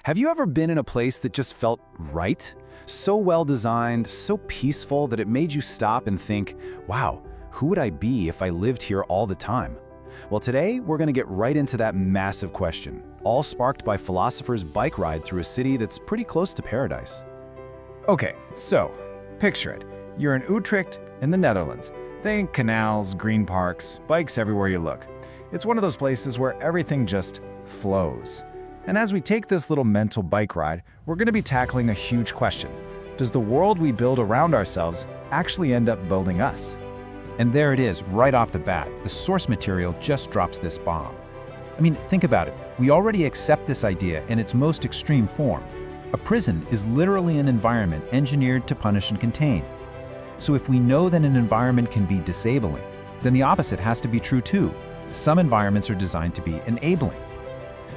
Have you ever been in a place that just felt right? So well designed, so peaceful that it made you stop and think, wow, who would I be if I lived here all the time? Well, today we're going to get right into that massive question, all sparked by philosophers' bike ride through a city that's pretty close to paradise. Okay, so picture it. You're in Utrecht in the Netherlands. Think canals, green parks, bikes everywhere you look. It's one of those places where everything just flows. And as we take this little mental bike ride, we're going to be tackling a huge question. Does the world we build around ourselves actually end up building us? And there it is, right off the bat. The source material just drops this bomb. I mean, think about it. We already accept this idea in its most extreme form. A prison is literally an environment engineered to punish and contain. So if we know that an environment can be disabling, then the opposite has to be true too. Some environments are designed to be enabling.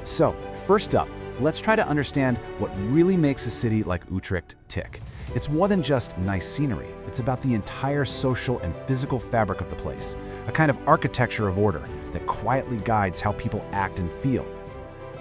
So, first up, let's try to understand what really makes a city like Utrecht tick. It's more than just nice scenery. It's about the entire social and physical fabric of the place, a kind of architecture of order that quietly guides how people act and feel.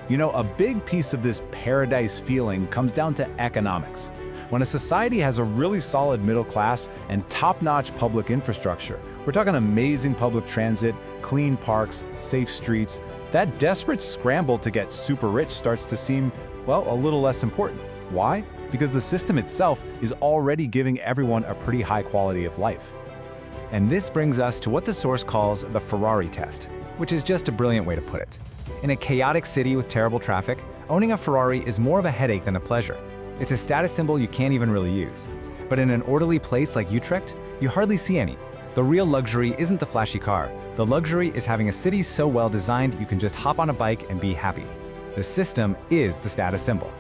You know, a big piece of this paradise feeling comes down to economics. When a society has a really solid middle class and top-notch public infrastructure, we're talking amazing public transit, clean parks, safe streets, that desperate scramble to get super rich starts to seem, well, a little less important. Why? Because the system itself is already giving everyone a pretty high quality of life. And this brings us to what the source calls the Ferrari test, which is just a brilliant way to put it. In a chaotic city with terrible traffic, owning a Ferrari is more of a headache than a pleasure. It's a status symbol you can't even really use. But in an orderly place like Utrecht, you hardly see any. The real luxury isn't the flashy car. The luxury is having a city so well designed you can just hop on a bike and be happy. The system is the status symbol.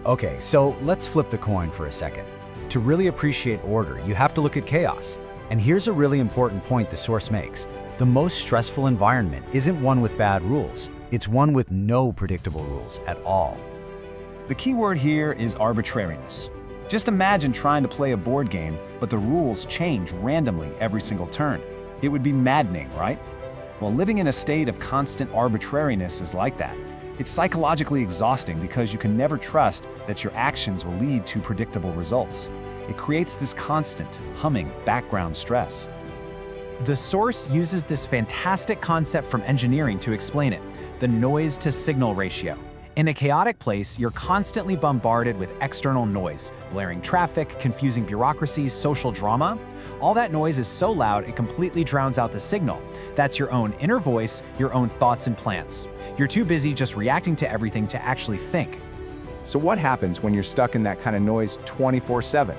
Okay, so let's flip the coin for a second. To really appreciate order, you have to look at chaos. And here's a really important point the source makes. The most stressful environment isn't one with bad rules. It's one with no predictable rules at all. The key word here is arbitrariness. Just imagine trying to play a board game, but the rules change randomly every single turn. It would be maddening, right? Well, living in a state of constant arbitrariness is like that. It's psychologically exhausting because you can never trust that your actions will lead to predictable results. It creates this constant, humming background stress. The source uses this fantastic concept from engineering to explain it, the noise-to-signal ratio. In a chaotic place, you're constantly bombarded with external noise, blaring traffic, confusing bureaucracies, social drama. All that noise is so loud it completely drowns out the signal. That's your own inner voice, your own thoughts and plans. You're too busy just reacting to everything to actually think. So what happens when you're stuck in that kind of noise 24/7?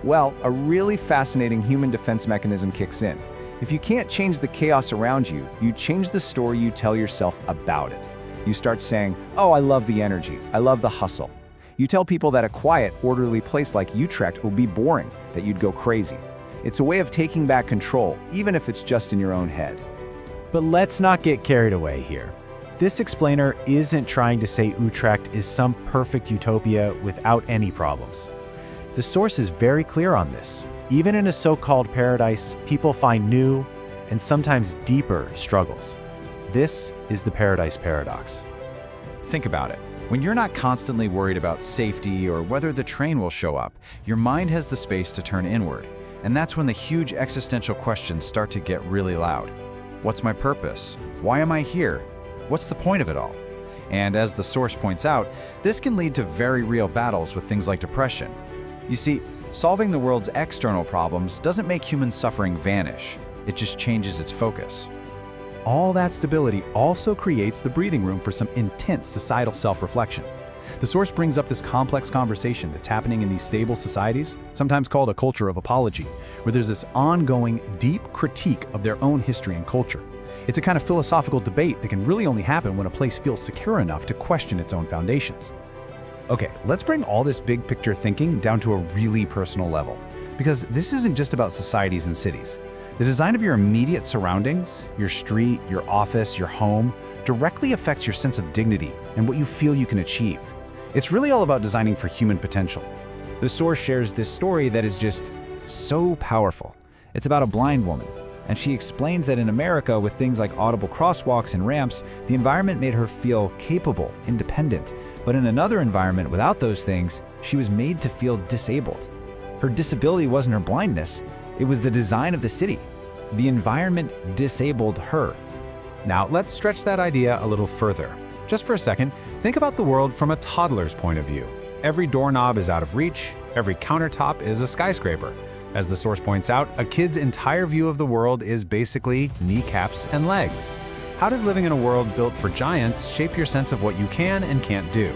Well, a really fascinating human defense mechanism kicks in. If you can't change the chaos around you, you change the story you tell yourself about it. You start saying, oh, I love the energy, I love the hustle. You tell people that a quiet, orderly place like Utrecht will be boring, that you'd go crazy. It's a way of taking back control, even if it's just in your own head. But let's not get carried away here. This explainer isn't trying to say Utrecht is some perfect utopia without any problems. The source is very clear on this. Even in a so-called paradise, people find new and sometimes deeper struggles. This is the paradise paradox. Think about it. When you're not constantly worried about safety or whether the train will show up, your mind has the space to turn inward. And that's when the huge existential questions start to get really loud. What's my purpose? Why am I here? What's the point of it all? And as the source points out, this can lead to very real battles with things like depression. You see, solving the world's external problems doesn't make human suffering vanish. It just changes its focus. All that stability also creates the breathing room for some intense societal self-reflection. The source brings up this complex conversation that's happening in these stable societies, sometimes called a culture of apology, where there's this ongoing, deep critique of their own history and culture. It's a kind of philosophical debate that can really only happen when a place feels secure enough to question its own foundations. Okay, let's bring all this big picture thinking down to a really personal level, because this isn't just about societies and cities. The design of your immediate surroundings, your street, your office, your home, directly affects your sense of dignity and what you feel you can achieve. It's really all about designing for human potential. The source shares this story that is just so powerful. It's about a blind woman, And she explains that in America, with things like audible crosswalks and ramps, the environment made her feel capable, independent. But in another environment without those things, she was made to feel disabled. Her disability wasn't her blindness, it was the design of the city. The environment disabled her. Now, let's stretch that idea a little further. Just for a second, think about the world from a toddler's point of view. Every doorknob is out of reach, every countertop is a skyscraper. As the source points out, a kid's entire view of the world is basically kneecaps and legs. How does living in a world built for giants shape your sense of what you can and can't do?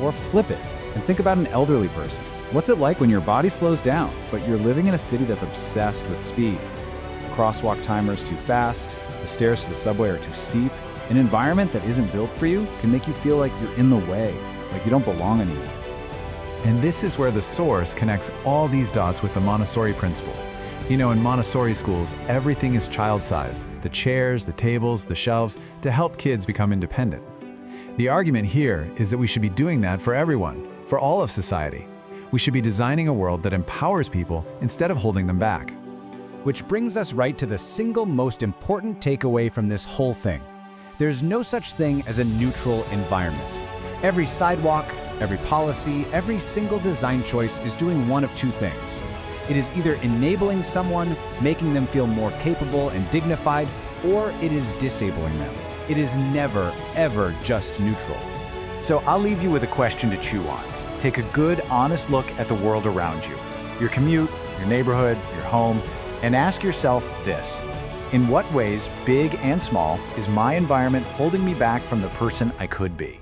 Or flip it and think about an elderly person. What's it like when your body slows down, but you're living in a city that's obsessed with speed? The crosswalk timer is too fast, the stairs to the subway are too steep. An environment that isn't built for you can make you feel like you're in the way, like you don't belong anymore. And this is where the source connects all these dots with the Montessori principle. You know, in Montessori schools, everything is child-sized. The chairs, the tables, the shelves, to help kids become independent. The argument here is that we should be doing that for everyone, for all of society. We should be designing a world that empowers people instead of holding them back. Which brings us right to the single most important takeaway from this whole thing. There's no such thing as a neutral environment. Every sidewalk, every policy, every single design choice is doing one of two things. It is either enabling someone, making them feel more capable and dignified, or it is disabling them. It is never, ever just neutral. So I'll leave you with a question to chew on. Take a good, honest look at the world around you, your commute, your neighborhood, your home, and ask yourself this: in what ways, big and small, is my environment holding me back from the person I could be?